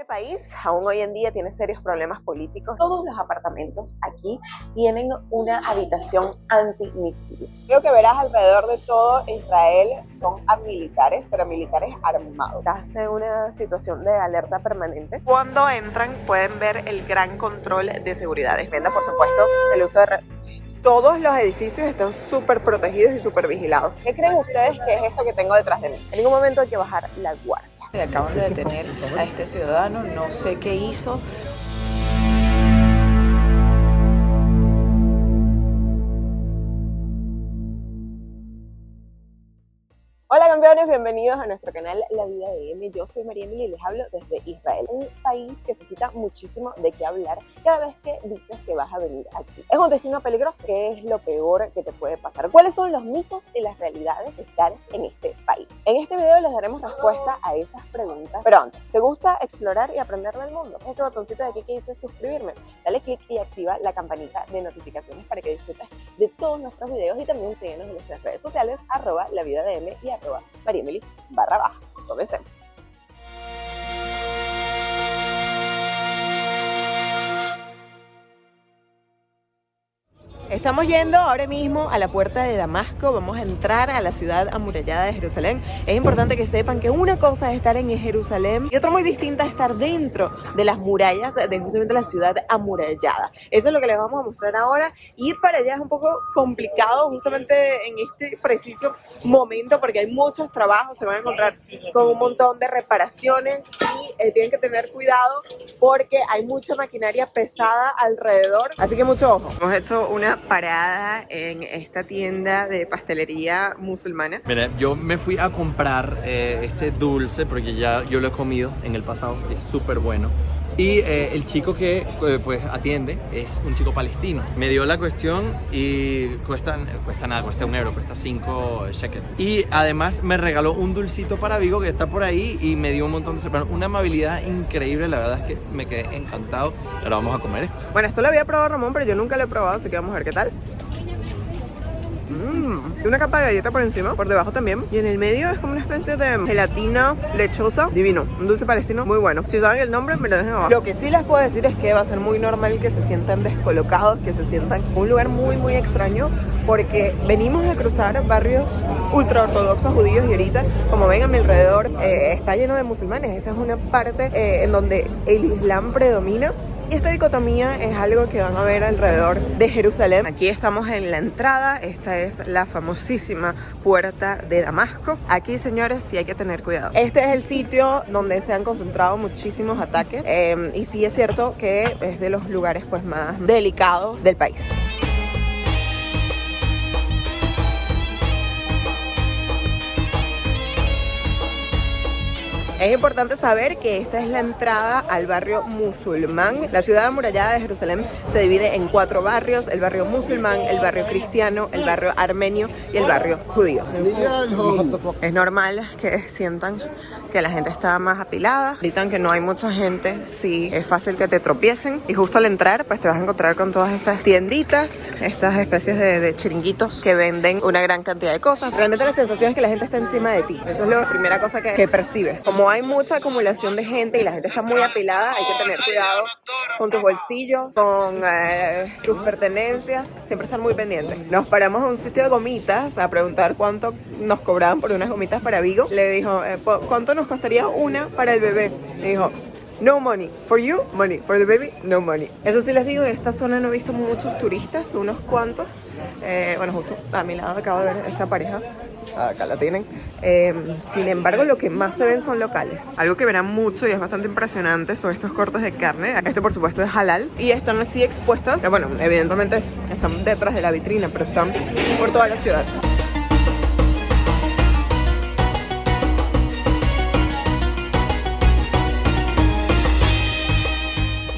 Este país aún hoy en día tiene serios problemas políticos. Todos los apartamentos aquí tienen una habitación antimisiles. Creo que verás alrededor de todo Israel son militares, pero militares armados. Estás en una situación de alerta permanente. Cuando entran pueden ver el gran control de seguridad. Por supuesto, el uso de todos los edificios están súper protegidos y súper vigilados. ¿Qué creen ustedes que es esto que tengo detrás de mí? En ningún momento hay que bajar la guardia. Acaban de detener a este ciudadano, no sé qué hizo. Hola campeones, bienvenidos a nuestro canal La Vida de M. Yo soy María Emilia y les hablo desde Israel, un país que suscita muchísimo de qué hablar cada vez que dices que vas a venir aquí. Es un destino peligroso. ¿Qué es lo peor que te puede pasar? ¿Cuáles son los mitos y las realidades de estar en este país? En este video les daremos respuesta a esas preguntas. Pero antes, ¿te gusta explorar y aprender del mundo? Ese botoncito de aquí que dice suscribirme, dale click y activa la campanita de notificaciones para que disfrutes de todos nuestros videos y también síguenos en nuestras redes sociales @lavidadm y @mariemily_. Comencemos. Estamos yendo ahora mismo a la puerta de Damasco, vamos a entrar a la ciudad amurallada de Jerusalén. Es importante que sepan que una cosa es estar en Jerusalén y otra muy distinta es estar dentro de las murallas de justamente la ciudad amurallada. Eso es lo que les vamos a mostrar ahora. Ir para allá es un poco complicado justamente en este preciso momento porque hay muchos trabajos, se van a encontrar con un montón de reparaciones y tienen que tener cuidado porque hay mucha maquinaria pesada alrededor, así que mucho ojo. Hemos hecho una parada en esta tienda de pastelería musulmana. Mira, yo me fui a comprar este dulce porque ya yo lo he comido en el pasado, es súper bueno. Y el chico que pues atiende es un chico palestino. Me dio la cuestión y cuesta nada, cuesta €1, cuesta 5 shekels. Y además me regaló un dulcito para Vigo que está por ahí y me dio un montón de separados. Una amabilidad increíble, la verdad es que me quedé encantado. Ahora vamos a comer esto. Bueno, esto lo había probado Ramón, pero yo nunca lo he probado, así que vamos a ver qué tal. Tiene una capa de galleta por encima, por debajo también. Y en el medio es como una especie de gelatina lechosa. Divino, un dulce palestino muy bueno. Si saben el nombre, me lo dejen abajo. Lo que sí les puedo decir es que va a ser muy normal que se sientan descolocados, que se sientan en un lugar muy extraño, porque venimos a cruzar barrios ultra ortodoxos judíos y ahorita, como ven a mi alrededor, está lleno de musulmanes. Esta es una parte en donde el Islam predomina. Y esta dicotomía es algo que van a ver alrededor de Jerusalén. Aquí estamos en la entrada, esta es la famosísima puerta de Damasco. Aquí, señores, sí hay que tener cuidado. Este es el sitio donde se han concentrado muchísimos ataques y sí es cierto que es de los lugares pues más delicados del país. Es importante saber que esta es la entrada al barrio musulmán. La ciudad amurallada de Jerusalén se divide en 4 barrios: el barrio musulmán, el barrio cristiano, el barrio armenio y el barrio judío. Es normal que sientan que la gente está más apilada. Ahorita, aunque no hay mucha gente, sí es fácil que te tropiecen. Y justo al entrar, pues te vas a encontrar con todas estas tienditas, estas especies de chiringuitos que venden una gran cantidad de cosas. Realmente la sensación es que la gente está encima de ti. Eso es la primera cosa que percibes. Como hay mucha acumulación de gente y la gente está muy apilada, hay que tener cuidado con tus bolsillos, con tus pertenencias, siempre estar muy pendientes. Nos paramos a un sitio de gomitas a preguntar cuánto nos cobraban por unas gomitas para Vigo. Le dijo, ¿cuánto nos costaría una para el bebé? Le dijo, no money. For you, money. For the baby, no money. Eso sí les digo, en esta zona no he visto muchos turistas, unos cuantos. Bueno, justo a mi lado acabo de ver esta pareja. Acá la tienen. Sin embargo, lo que más se ven son locales. Algo que verán mucho y es bastante impresionante son estos cortes de carne. Esto, por supuesto, es halal y están así expuestas. Bueno, evidentemente están detrás de la vitrina, pero están por toda la ciudad.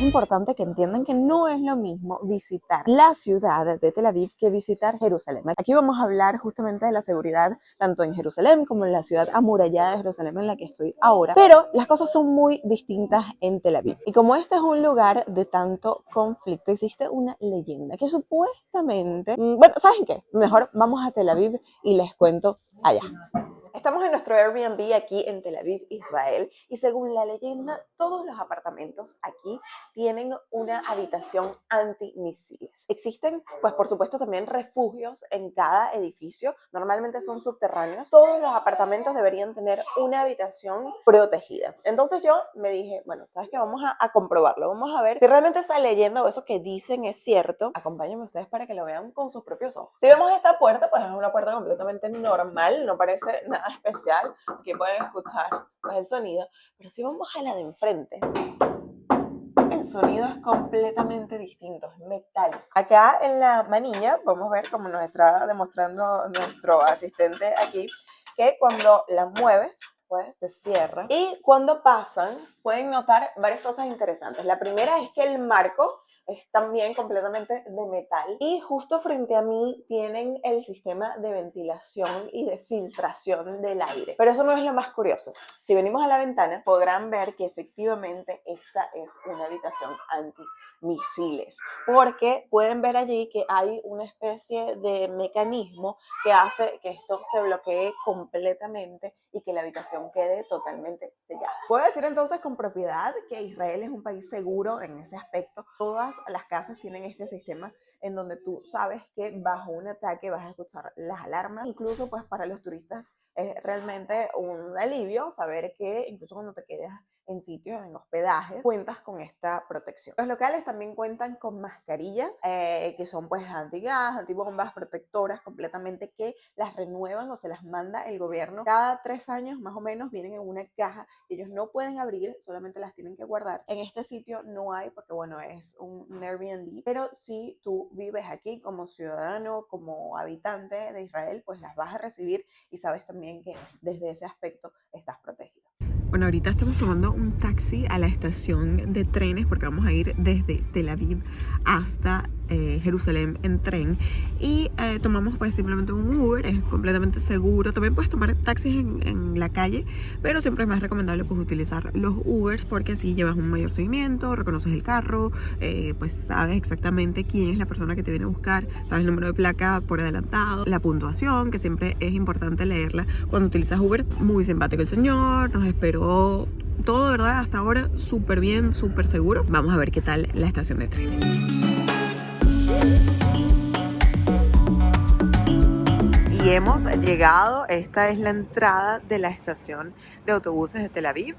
Importante que entiendan que no es lo mismo visitar la ciudad de Tel Aviv que visitar Jerusalén. Aquí vamos a hablar justamente de la seguridad tanto en Jerusalén como en la ciudad amurallada de Jerusalén en la que estoy ahora, pero las cosas son muy distintas en Tel Aviv. Y como este es un lugar de tanto conflicto, existe una leyenda que supuestamente, bueno, ¿saben qué? Mejor vamos a Tel Aviv y les cuento allá. Estamos en nuestro Airbnb aquí en Tel Aviv, Israel, y según la leyenda, todos los apartamentos aquí tienen una habitación antimisiles. Existen, pues por supuesto, también refugios en cada edificio, normalmente son subterráneos. Todos los apartamentos deberían tener una habitación protegida. Entonces yo me dije, bueno, ¿sabes qué? Vamos a comprobarlo, vamos a ver si realmente esa leyenda o eso que dicen es cierto. Acompáñenme ustedes para que lo vean con sus propios ojos. Si vemos esta puerta, pues es una puerta completamente normal, no parece nada especial. Aquí pueden escuchar pues, el sonido, pero si vamos a la de enfrente, el sonido es completamente distinto, es metálico. Acá en la manilla vamos a ver como nos está demostrando nuestro asistente aquí, que cuando la mueves pues se cierra, y cuando pasan pueden notar varias cosas interesantes. La primera es que el marco es también completamente de metal, y justo frente a mí tienen el sistema de ventilación y de filtración del aire. Pero eso no es lo más curioso. Si venimos a la ventana podrán ver que efectivamente esta es una habitación antimisiles, porque pueden ver allí que hay una especie de mecanismo que hace que esto se bloquee completamente y que la habitación quede totalmente sellada. Puedo decir entonces con propiedad que Israel es un país seguro en ese aspecto. Todas las casas tienen este sistema en donde tú sabes que bajo un ataque vas a escuchar las alarmas. Incluso pues para los turistas es realmente un alivio saber que incluso cuando te quedas en sitios, en hospedajes, cuentas con esta protección. Los locales también cuentan con mascarillas que son pues antigas, antibombas, protectoras completamente, que las renuevan o se las manda el gobierno cada 3 años más o menos. Vienen en una caja, ellos no pueden abrir, solamente las tienen que guardar. En este sitio no hay, porque bueno, es un Airbnb, pero si tú vives aquí como ciudadano, como habitante de Israel, pues las vas a recibir y sabes también que desde ese aspecto estás protegido. Bueno, ahorita estamos tomando un taxi a la estación de trenes porque vamos a ir desde Tel Aviv hasta Jerusalén en tren, y tomamos pues simplemente un Uber. Es completamente seguro. También puedes tomar taxis en la calle, pero siempre es más recomendable pues utilizar los Ubers porque así llevas un mayor seguimiento, reconoces el carro, pues sabes exactamente quién es la persona que te viene a buscar, sabes el número de placa por adelantado, la puntuación, que siempre es importante leerla cuando utilizas Uber. Muy simpático el señor, nos esperó todo, ¿verdad? Hasta ahora súper bien, súper seguro. Vamos a ver qué tal la estación de trenes. Y hemos llegado. Esta es la entrada de la estación de autobuses de Tel Aviv.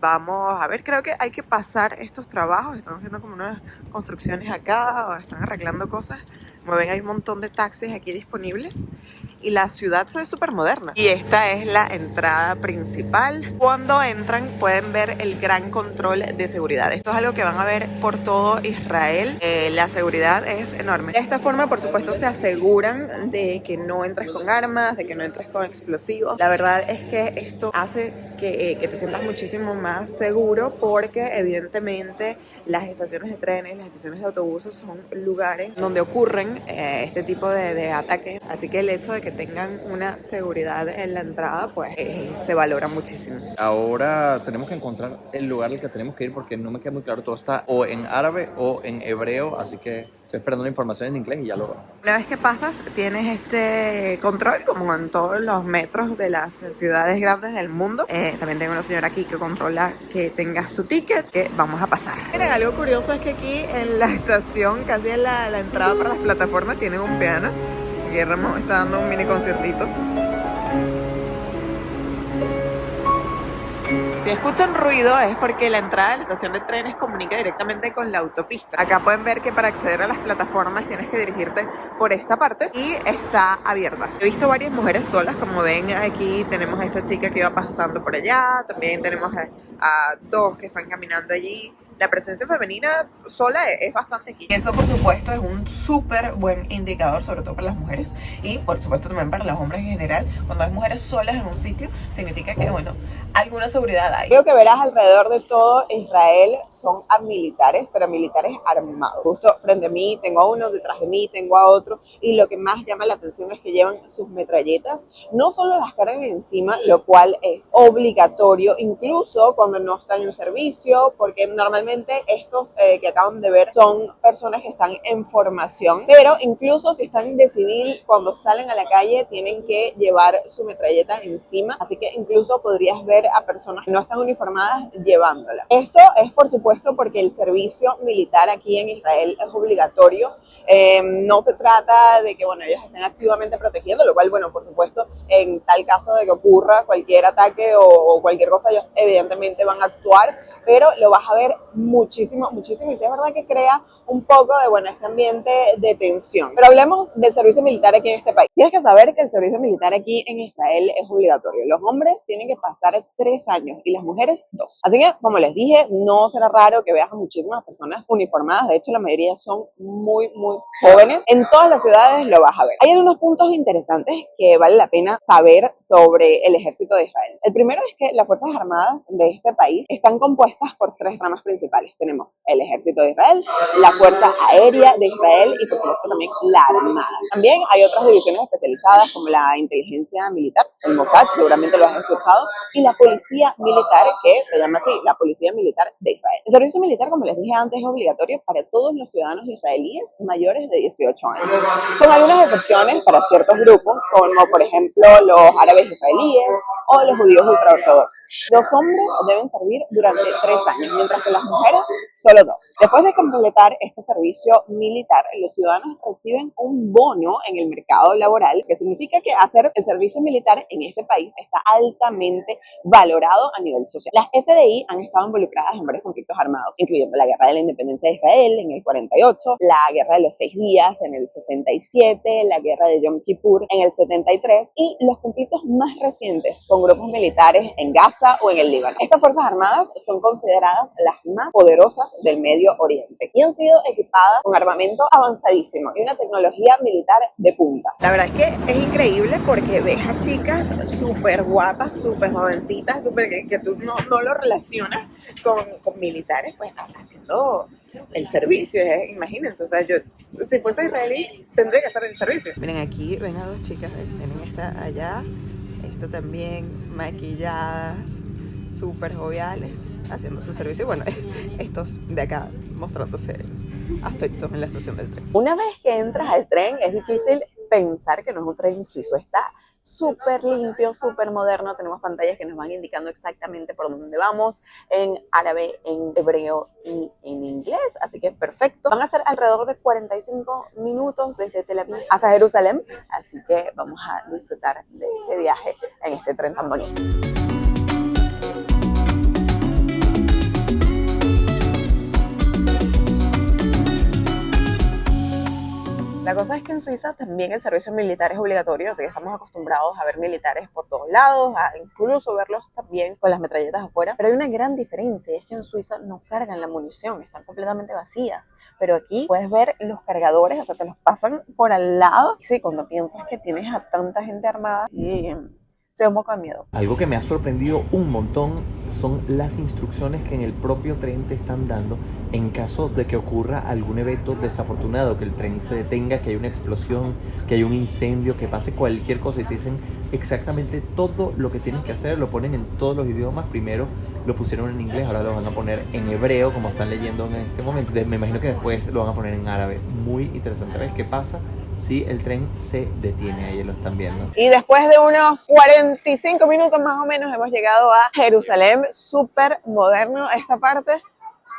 Vamos a ver, creo que hay que pasar estos trabajos. Están haciendo como unas construcciones acá, o están arreglando cosas. Como ven, hay un montón de taxis aquí disponibles y la ciudad se ve súper moderna. Y esta es la entrada principal. Cuando entran pueden ver el gran control de seguridad. Esto es algo que van a ver por todo Israel. La seguridad es enorme. De esta forma, por supuesto, se aseguran de que no entres con armas, de que no entres con explosivos. La verdad es que esto hace que te sientas muchísimo más seguro, porque evidentemente las estaciones de trenes, las estaciones de autobuses son lugares donde ocurren este tipo de ataques. Así que el hecho de que tengan una seguridad en la entrada pues se valora muchísimo. Ahora tenemos que encontrar el lugar al que tenemos que ir porque no me queda muy claro. Todo está o en árabe o en hebreo, así que estoy esperando la información en inglés y ya lo... Una vez que pasas tienes este control como en todos los metros de las ciudades grandes del mundo. También tengo una señora aquí que controla que tengas tu ticket, que vamos a pasar. Miren, algo curioso es que aquí en la estación, casi en la entrada para las plataformas, tienen un piano. Guillermo está dando un mini conciertito. Si escuchan ruido es porque la entrada de la estación de trenes comunica directamente con la autopista. Acá pueden ver que para acceder a las plataformas tienes que dirigirte por esta parte y está abierta. He visto varias mujeres solas, como ven aquí tenemos a esta chica que iba pasando por allá, también tenemos a 2 que están caminando allí. La presencia femenina sola es bastante aquí. Eso, por supuesto, es un súper buen indicador, sobre todo para las mujeres y, por supuesto, también para los hombres en general. Cuando hay mujeres solas en un sitio, significa que, bueno, alguna seguridad hay. Creo que verás alrededor de todo Israel son a militares, pero militares armados. Justo frente a mí tengo a uno, detrás de mí tengo a otro, y lo que más llama la atención es que llevan sus metralletas. No solo las cargan encima, lo cual es obligatorio, incluso cuando no están en servicio, porque normalmente evidentemente estos que acaban de ver son personas que están en formación, pero incluso si están de civil, cuando salen a la calle tienen que llevar su metralleta encima, así que incluso podrías ver a personas que no están uniformadas llevándola. Esto es por supuesto porque el servicio militar aquí en Israel es obligatorio. No se trata de que, bueno, ellos estén activamente protegiendo, lo cual, bueno, por supuesto, en tal caso de que ocurra cualquier ataque o cualquier cosa, ellos evidentemente van a actuar, pero lo vas a ver muchísimo, muchísimo, y sí es verdad que crea un poco de, bueno, este ambiente de tensión. Pero hablemos del servicio militar aquí en este país. Tienes que saber que el servicio militar aquí en Israel es obligatorio. Los hombres tienen que pasar 3 años y las mujeres 2. Así que, como les dije, no será raro que veas a muchísimas personas uniformadas. De hecho, la mayoría son muy, muy jóvenes. En todas las ciudades lo vas a ver. Hay algunos puntos interesantes que vale la pena saber sobre el ejército de Israel. El primero es que las Fuerzas Armadas de este país están compuestas por 3 ramas principales. Tenemos el ejército de Israel, la Fuerza Aérea de Israel y por supuesto también la Armada. También hay otras divisiones especializadas como la inteligencia militar, el Mossad, seguramente lo has escuchado, y la policía militar, que se llama así, la policía militar de Israel. El servicio militar, como les dije antes, es obligatorio para todos los ciudadanos israelíes mayores de 18 años, con algunas excepciones para ciertos grupos, como por ejemplo los árabes israelíes o los judíos ultraortodoxos. Los hombres deben servir durante 3 años, mientras que las mujeres solo 2. Después de completar este servicio militar, los ciudadanos reciben un bono en el mercado laboral, que significa que hacer el servicio militar en este país está altamente valorado a nivel social. Las FDI han estado involucradas en varios conflictos armados, incluyendo la Guerra de la Independencia de Israel en el 48, la Guerra de los 6 días en el 67, la Guerra de Yom Kippur en el 73 y los conflictos más recientes con grupos militares en Gaza o en el Líbano. Estas fuerzas armadas son consideradas las más poderosas del Medio Oriente y han sido equipadas con armamento avanzadísimo y una tecnología militar de punta. La verdad es que es increíble porque ves a chicas súper guapas, súper jovencitas, súper que tú no lo relacionas con militares, pues haciendo el servicio, imagínense, o sea, yo si fuese israelí tendría que hacer el servicio. Miren aquí, ven a 2 chicas, tienen esta allá, esta también, maquilladas, súper joviales, haciendo su servicio. Y bueno, estos de acá mostrándose afectos en la estación del tren. Una vez que entras al tren, es difícil pensar que no es un tren suizo. Está súper limpio, súper moderno. Tenemos pantallas que nos van indicando exactamente por dónde vamos, en árabe, en hebreo y en inglés. Así que perfecto. Van a ser alrededor de 45 minutos desde Tel Aviv hasta Jerusalén. Así que vamos a disfrutar de este viaje en este tren tan bonito. La cosa es que en Suiza también el servicio militar es obligatorio, así que estamos acostumbrados a ver militares por todos lados, a incluso verlos también con las metralletas afuera. Pero hay una gran diferencia, es que en Suiza no cargan la munición, están completamente vacías. Pero aquí puedes ver los cargadores, o sea, te los pasan por al lado. Y sí, cuando piensas que tienes a tanta gente armada, y se da un poco de miedo. Algo que me ha sorprendido un montón son las instrucciones que en el propio tren te están dando en caso de que ocurra algún evento desafortunado, que el tren se detenga, que haya una explosión, que haya un incendio, que pase cualquier cosa, y te dicen exactamente todo lo que tienes que hacer. Lo ponen en todos los idiomas. Primero lo pusieron en inglés, ahora lo van a poner en hebreo, como están leyendo en este momento. Me imagino que después lo van a poner en árabe. Muy interesante. ¿Ves qué pasa si el tren se detiene? Ahí lo están viendo. Y después de unos 45 minutos más o menos hemos llegado a Jerusalén. Súper moderno esta parte,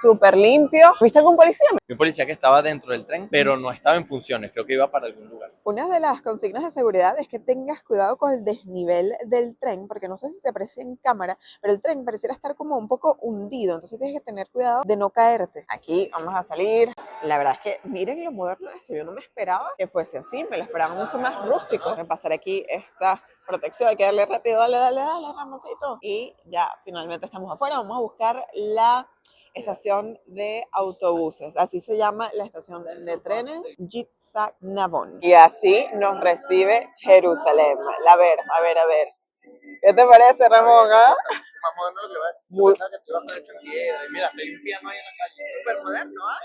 súper limpio. ¿Viste algún policía? Un policía que estaba dentro del tren, pero no estaba en funciones, creo que iba para algún lugar. Una de las consignas de seguridad es que tengas cuidado con el desnivel del tren, porque no sé si se aprecia en cámara, pero el tren pareciera estar como un poco hundido, entonces tienes que tener cuidado de no caerte. Aquí vamos a salir. La verdad es que miren lo moderno de esto, yo no me esperaba que fuese así, me lo esperaba mucho más rústico. Voy a pasar aquí esta protección, hay que darle rápido, dale, Ramoncito. Y ya finalmente estamos afuera, vamos a buscar la estación de autobuses, así se llama la estación de trenes, Yitzhak Navon. Y así nos recibe Jerusalén. A ver. ¿Qué te parece, Ramón? ¿Ah? Más moderno lo que va. Muy. Que estoy bastante hecho en piedra. Y mira, hay un piano ahí en la calle. Súper moderno, ¿ah?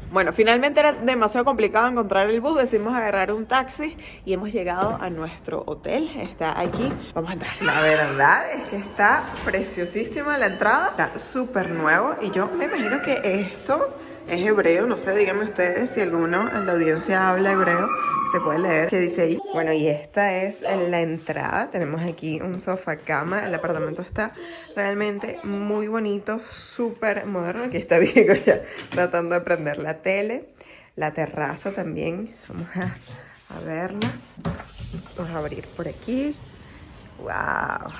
Bueno, finalmente era demasiado complicado encontrar el bus, decidimos agarrar un taxi y hemos llegado a nuestro hotel. Está aquí, vamos a entrar. La verdad es que está preciosísima la entrada, está súper nuevo y yo me imagino que esto es hebreo, no sé, díganme ustedes si alguno en la audiencia habla hebreo, se puede leer qué dice ahí. Bueno, y esta es la entrada, tenemos aquí un sofá cama, el apartamento está realmente muy bonito, súper moderno. Aquí está Diego ya tratando de prender la tele, la terraza también, vamos a verla, vamos a abrir por aquí, wow.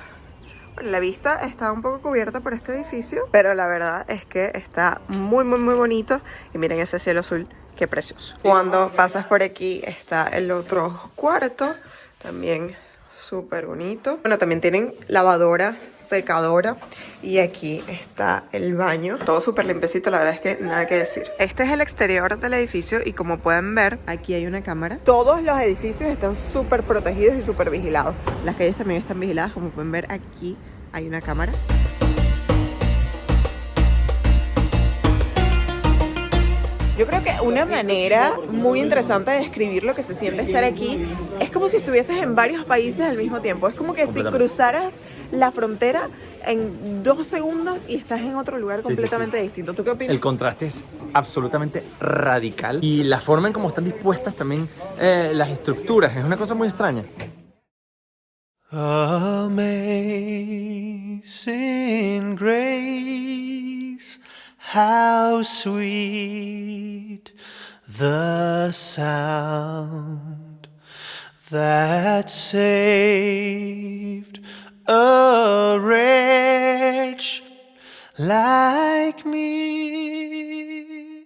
Bueno, la vista está un poco cubierta por este edificio, pero la verdad es que está muy bonito. Y miren ese cielo azul, qué precioso. Cuando pasas por aquí está el otro cuarto, también súper bonito. Bueno, también tienen lavadora, secadora y aquí está el baño. Todo súper limpiecito, la verdad es que nada que decir. Este es el exterior del edificio y como pueden ver, aquí hay una cámara. Todos los edificios están súper protegidos y súper vigilados. Las calles también están vigiladas, como pueden ver aquí hay una cámara. Yo creo que una manera muy interesante de describir lo que se siente estar aquí es como si estuvieses en varios países al mismo tiempo. Es como que si cruzaras la frontera en 2 segundos y estás en otro lugar completamente distinto. ¿Tú qué opinas? El contraste es absolutamente radical y la forma en cómo están dispuestas también las estructuras es una cosa muy extraña. Amazing grace, how sweet the sound that saved a wretch like me.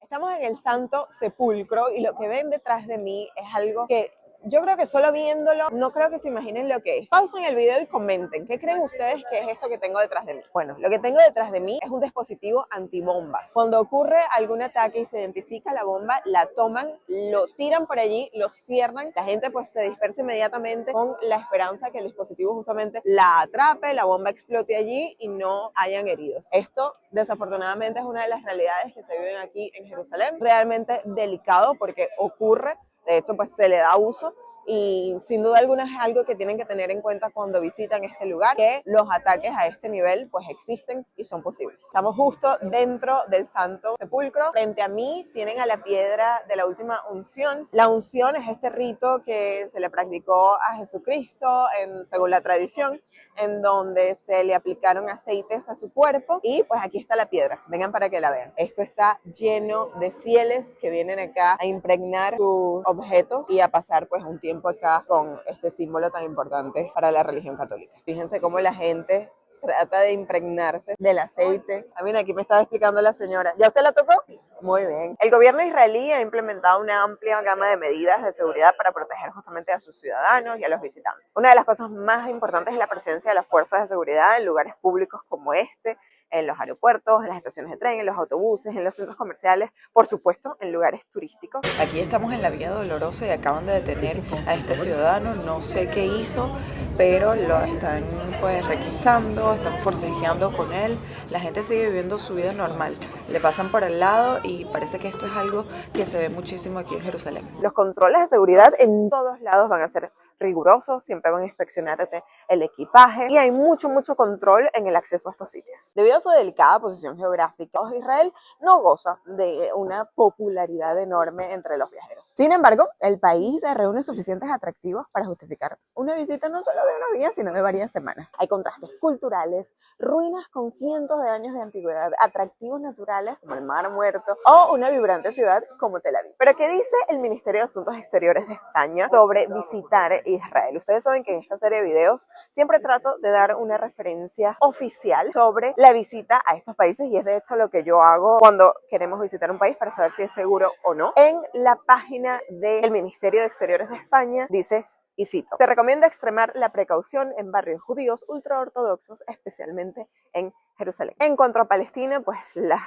Estamos en el Santo Sepulcro y lo que ven detrás de mí es algo que yo creo que solo viéndolo, no creo que se imaginen lo que es. Pausen el video y comenten. ¿Qué creen ustedes que es esto que tengo detrás de mí? Bueno, lo que tengo detrás de mí es un dispositivo antibombas. Cuando ocurre algún ataque y se identifica la bomba, la toman, lo tiran por allí, lo cierran. La gente pues se dispersa inmediatamente con la esperanza que el dispositivo justamente la atrape, la bomba explote allí y no hayan heridos. Esto desafortunadamente es una de las realidades que se viven aquí en Jerusalén. Realmente delicado porque ocurre. De hecho, pues se le da uso y sin duda alguna es algo que tienen que tener en cuenta cuando visitan este lugar, que los ataques a este nivel pues existen y son posibles. Estamos justo dentro del Santo Sepulcro. Frente a mí tienen a la piedra de la última unción. La unción es este rito que se le practicó a Jesucristo según la tradición, en donde se le aplicaron aceites a su cuerpo y pues aquí está la piedra, vengan para que la vean. Esto está lleno de fieles que vienen acá a impregnar sus objetos y a pasar pues un tiempo acá con este símbolo tan importante para la religión católica. Fíjense cómo la gente trata de impregnarse del aceite. Mira, aquí me estaba explicando la señora. ¿Ya usted la tocó? Muy bien. El gobierno israelí ha implementado una amplia gama de medidas de seguridad para proteger justamente a sus ciudadanos y a los visitantes. Una de las cosas más importantes es la presencia de las fuerzas de seguridad en lugares públicos como este, en los aeropuertos, en las estaciones de tren, en los autobuses, en los centros comerciales, por supuesto, en lugares turísticos. Aquí estamos en la Vía Dolorosa y acaban de detener a este ciudadano, no sé qué hizo, pero lo están pues requisando, están forcejeando con él. La gente sigue viviendo su vida normal, le pasan por el lado y parece que esto es algo que se ve muchísimo aquí en Jerusalén. Los controles de seguridad en todos lados van a ser rigurosos, siempre van a inspeccionarte el equipaje y hay mucho control en el acceso a estos sitios. Debido a su delicada posición geográfica, Israel no goza de una popularidad enorme entre los viajeros. Sin embargo, el país reúne suficientes atractivos para justificar una visita no solo de unos días, sino de varias semanas. Hay contrastes culturales, ruinas con cientos de años de antigüedad, atractivos naturales como el Mar Muerto o una vibrante ciudad como Tel Aviv. Pero ¿qué dice el Ministerio de Asuntos Exteriores de España sobre visitar Israel? Ustedes saben que en esta serie de videos siempre trato de dar una referencia oficial sobre la visita a estos países y es de hecho lo que yo hago cuando queremos visitar un país para saber si es seguro o no. En la página del Ministerio de Exteriores de España dice, y cito, se recomienda extremar la precaución en barrios judíos ultraortodoxos, especialmente en Jerusalén. En cuanto a Palestina, pues las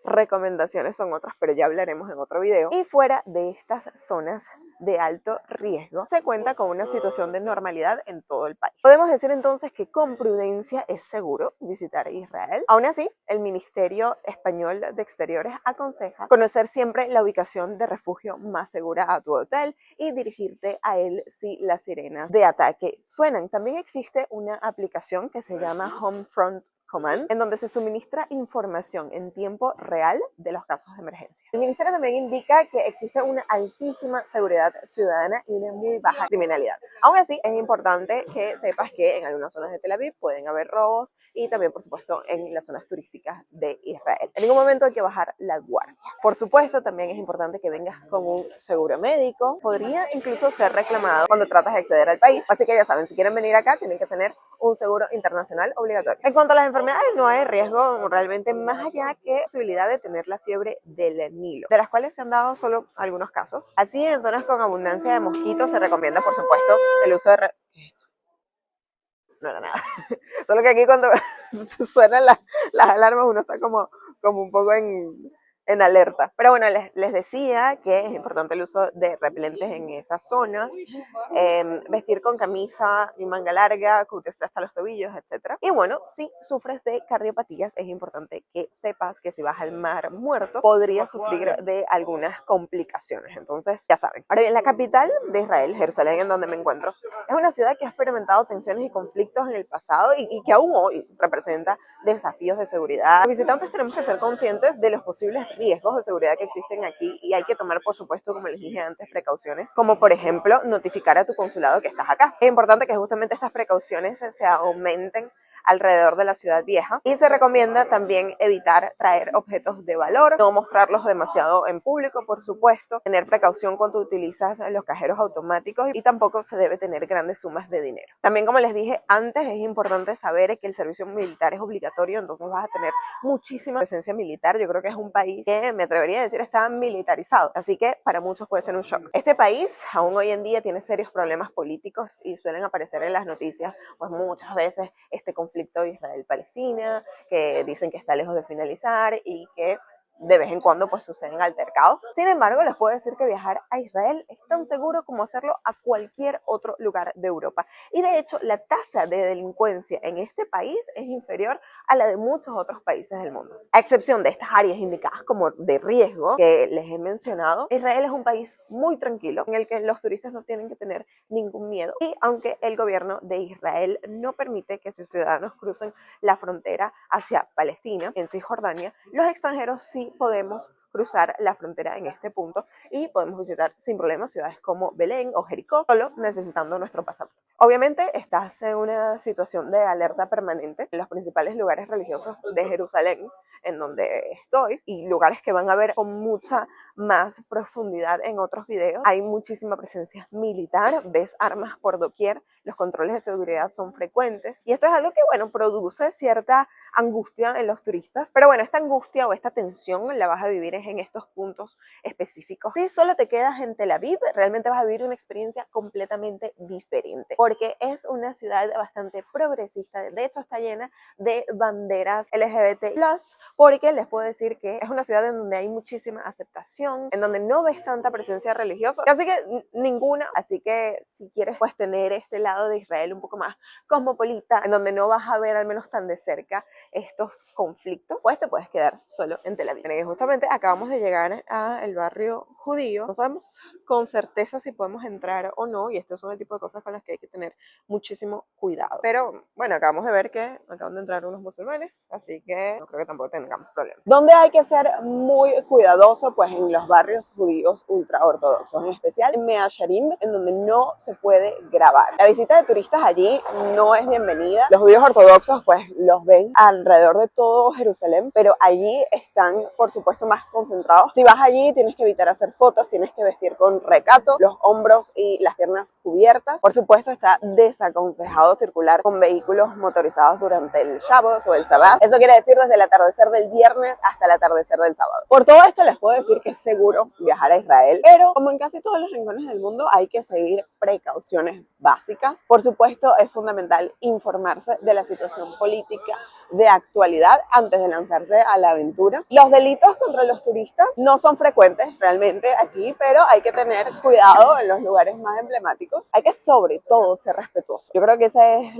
recomendaciones son otras, pero ya hablaremos en otro video. Y fuera de estas zonas de alto riesgo, se cuenta con una situación de normalidad en todo el país. Podemos decir entonces que con prudencia es seguro visitar Israel. Aún así, el Ministerio Español de Exteriores aconseja conocer siempre la ubicación de refugio más segura a tu hotel y dirigirte a él si las sirenas de ataque suenan. También existe una aplicación que se llama Homefront Command, en donde se suministra información en tiempo real de los casos de emergencia. El ministerio también indica que existe una altísima seguridad ciudadana y una muy baja criminalidad. Aún así, es importante que sepas que en algunas zonas de Tel Aviv pueden haber robos y también, por supuesto, en las zonas turísticas de Israel. En ningún momento hay que bajar la guardia. Por supuesto, también es importante que vengas con un seguro médico. Podría incluso ser reclamado cuando tratas de acceder al país. Así que ya saben, si quieren venir acá, tienen que tener un seguro internacional obligatorio. En cuanto a las enfermedades, no hay riesgo realmente más allá que posibilidad de tener la fiebre del Nilo, de las cuales se han dado solo algunos casos. Así, en zonas con abundancia de mosquitos se recomienda, por supuesto, el uso de... No era nada. Solo que aquí cuando suenan las alarmas uno está como un poco en alerta. Pero bueno, les decía que es importante el uso de repelentes en esas zonas, vestir con camisa y manga larga, cubrirse hasta los tobillos, etc. Y bueno, si sufres de cardiopatías, es importante que sepas que si vas al Mar Muerto, podrías sufrir de algunas complicaciones. Entonces, ya saben. Ahora bien, la capital de Israel, Jerusalén, en donde me encuentro, es una ciudad que ha experimentado tensiones y conflictos en el pasado y que aún hoy representa desafíos de seguridad. Los visitantes tenemos que ser conscientes de los posibles riesgos de seguridad que existen aquí y hay que tomar, por supuesto, como les dije antes, precauciones, como por ejemplo notificar a tu consulado que estás acá. Es importante que justamente estas precauciones se aumenten alrededor de la ciudad vieja y se recomienda también evitar traer objetos de valor, no mostrarlos demasiado en público, por supuesto, tener precaución cuando utilizas los cajeros automáticos y tampoco se debe tener grandes sumas de dinero. También, como les dije antes, es importante saber que el servicio militar es obligatorio, entonces vas a tener muchísima presencia militar. Yo creo que es un país que me atrevería a decir está militarizado, así que para muchos puede ser un shock. Este país aún hoy en día tiene serios problemas políticos y suelen aparecer en las noticias pues muchas veces este conflicto Israel-Palestina, que dicen que está lejos de finalizar y que de vez en cuando pues suceden altercados. Sin embargo, les puedo decir que viajar a Israel es tan seguro como hacerlo a cualquier otro lugar de Europa. Y de hecho, la tasa de delincuencia en este país es inferior a la de muchos otros países del mundo. A excepción de estas áreas indicadas como de riesgo que les he mencionado, Israel es un país muy tranquilo en el que los turistas no tienen que tener ningún miedo. Y aunque el gobierno de Israel no permite que sus ciudadanos crucen la frontera hacia Palestina, en Cisjordania, los extranjeros sí podemos cruzar la frontera en este punto y podemos visitar sin problemas ciudades como Belén o Jericó, solo necesitando nuestro pasaporte. Obviamente estás en una situación de alerta permanente en los principales lugares religiosos de Jerusalén, en donde estoy, y lugares que van a ver con mucha más profundidad en otros videos. Hay muchísima presencia militar, ves armas por doquier, los controles de seguridad son frecuentes y esto es algo que, bueno, produce cierta angustia en los turistas, pero bueno, esta angustia o esta tensión la vas a vivir en estos puntos específicos. Si solo te quedas en Tel Aviv, realmente vas a vivir una experiencia completamente diferente, porque es una ciudad bastante progresista, de hecho está llena de banderas LGBT+, porque les puedo decir que es una ciudad en donde hay muchísima aceptación, en donde no ves tanta presencia religiosa, casi que ninguna, así que si quieres pues tener este lado de Israel un poco más cosmopolita, en donde no vas a ver al menos tan de cerca estos conflictos, pues te puedes quedar solo en Tel Aviv. Y justamente acabamos de llegar al barrio judío, no sabemos con certeza si podemos entrar o no, y estos son el tipo de cosas con las que hay que tener muchísimo cuidado, pero bueno, acabamos de ver que acaban de entrar unos musulmanes, así que no creo que tampoco tengamos problemas. ¿Dónde hay que ser muy cuidadoso? Pues en los barrios judíos ultraortodoxos, en especial en Mea Shearim, en donde no se puede grabar. La visita de turistas allí no es bienvenida. Los judíos ortodoxos pues los ven alrededor de todo Jerusalén, pero allí están por supuesto más concentrados. Si vas allí tienes que evitar hacer fotos, tienes que vestir con recato, los hombros y las piernas cubiertas. Por supuesto está desaconsejado circular con vehículos motorizados durante el Shabbos o el Sabbat. Eso quiere decir desde el atardecer del viernes hasta el atardecer del sábado. Por todo esto les puedo decir que es seguro viajar a Israel, pero como en casi todos los rincones del mundo hay que seguir precauciones básicas. Por supuesto, es fundamental informarse de la situación política de actualidad antes de lanzarse a la aventura. Los delitos contra los turistas no son frecuentes realmente aquí, pero hay que tener cuidado en los lugares más emblemáticos. Hay que sobre todo ser respetuoso. Yo creo que ese es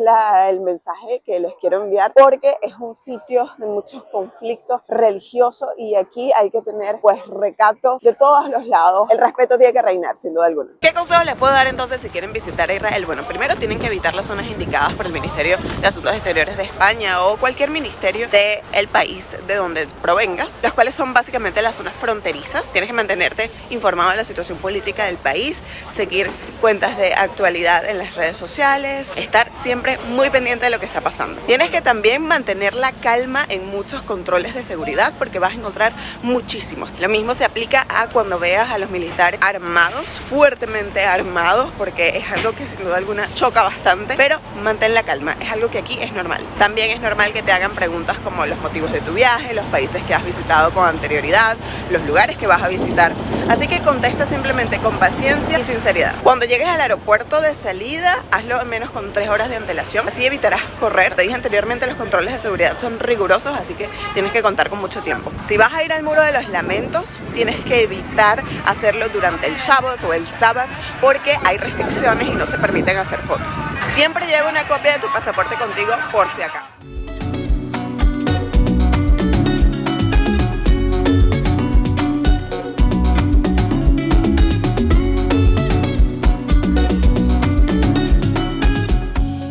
el mensaje que les quiero enviar, porque es un sitio de muchos conflictos religiosos y aquí hay que tener pues recato de todos los lados. El respeto tiene que reinar, sin duda alguna. ¿Qué consejos les puedo dar entonces si quieren visitar a Israel? Bueno, primero tienen que evitar las zonas indicadas por el Ministerio de Asuntos Exteriores de España o cualquier ministerio del país de donde provengas, las cuales son básicamente las zonas fronterizas. Tienes que mantenerte informado de la situación política del país, seguir cuentas de actualidad en las redes sociales, estar siempre muy pendiente de lo que está pasando. Tienes que también mantener la calma en muchos controles de seguridad, porque vas a encontrar muchísimos. Lo mismo se aplica a cuando veas a los militares armados, fuertemente armados, porque es algo que sin duda alguna choca bastante, pero mantén la calma, es algo que aquí es normal. También es normal que te hagan preguntas como los motivos de tu viaje, los países que has visitado con anterioridad, los lugares que vas a visitar. Así que contesta simplemente con paciencia y sinceridad. Cuando llegues al aeropuerto de salida, hazlo al menos con 3 horas de antelación, así evitarás correr. Te dije anteriormente, los controles de seguridad son rigurosos, así que tienes que contar con mucho tiempo. Si vas a ir al Muro de los Lamentos, tienes que evitar hacerlo durante el Shabbat o el Sabbath, porque hay restricciones y no se permiten hacer fotos. Siempre lleva una copia de tu pasaporte contigo por si acaso.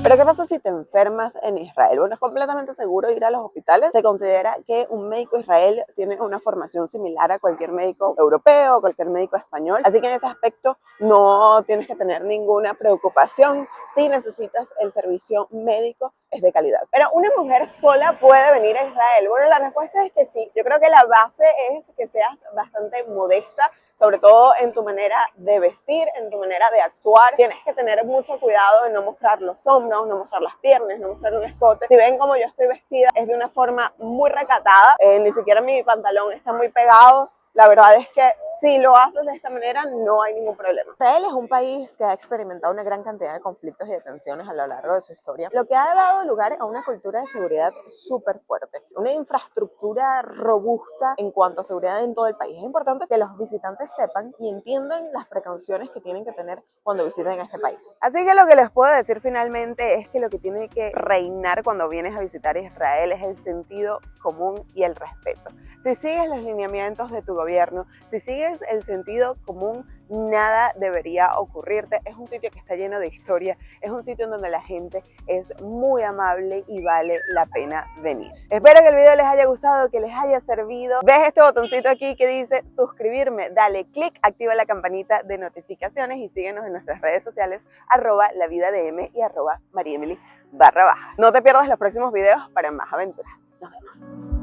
Pero ¿qué pasa si te enfermas en Israel? Bueno, es completamente seguro ir a los hospitales. Se considera que un médico israelí tiene una formación similar a cualquier médico europeo o cualquier médico español. Así que en ese aspecto no tienes que tener ninguna preocupación. Si necesitas el servicio médico, es de calidad. Pero ¿una mujer sola puede venir a Israel? Bueno, la respuesta es que sí. Yo creo que la base es que seas bastante modesta, sobre todo en tu manera de vestir, en tu manera de actuar. Tienes que tener mucho cuidado de no mostrar los hombros, no mostrar las piernas, no mostrar un escote. Si ven cómo yo estoy vestida, es de una forma muy recatada. Ni siquiera mi pantalón está muy pegado. La verdad es que si lo haces de esta manera no hay ningún problema. Israel es un país que ha experimentado una gran cantidad de conflictos y de tensiones a lo largo de su historia, lo que ha dado lugar a una cultura de seguridad súper fuerte, una infraestructura robusta en cuanto a seguridad en todo el país. Es importante que los visitantes sepan y entiendan las precauciones que tienen que tener cuando visiten este país. Así que lo que les puedo decir finalmente es que lo que tiene que reinar cuando vienes a visitar Israel es el sentido común y el respeto. Si sigues los lineamientos de tu gobierno, si sigues el sentido común, nada debería ocurrirte. Es un sitio que está lleno de historia, es un sitio en donde la gente es muy amable y vale la pena venir. Espero que el video les haya gustado, que les haya servido. ¿Ves este botoncito aquí que dice suscribirme? Dale click, activa la campanita de notificaciones y síguenos en nuestras redes sociales @lavidadm y @mariemily_. No te pierdas los próximos videos para más aventuras. Nos vemos.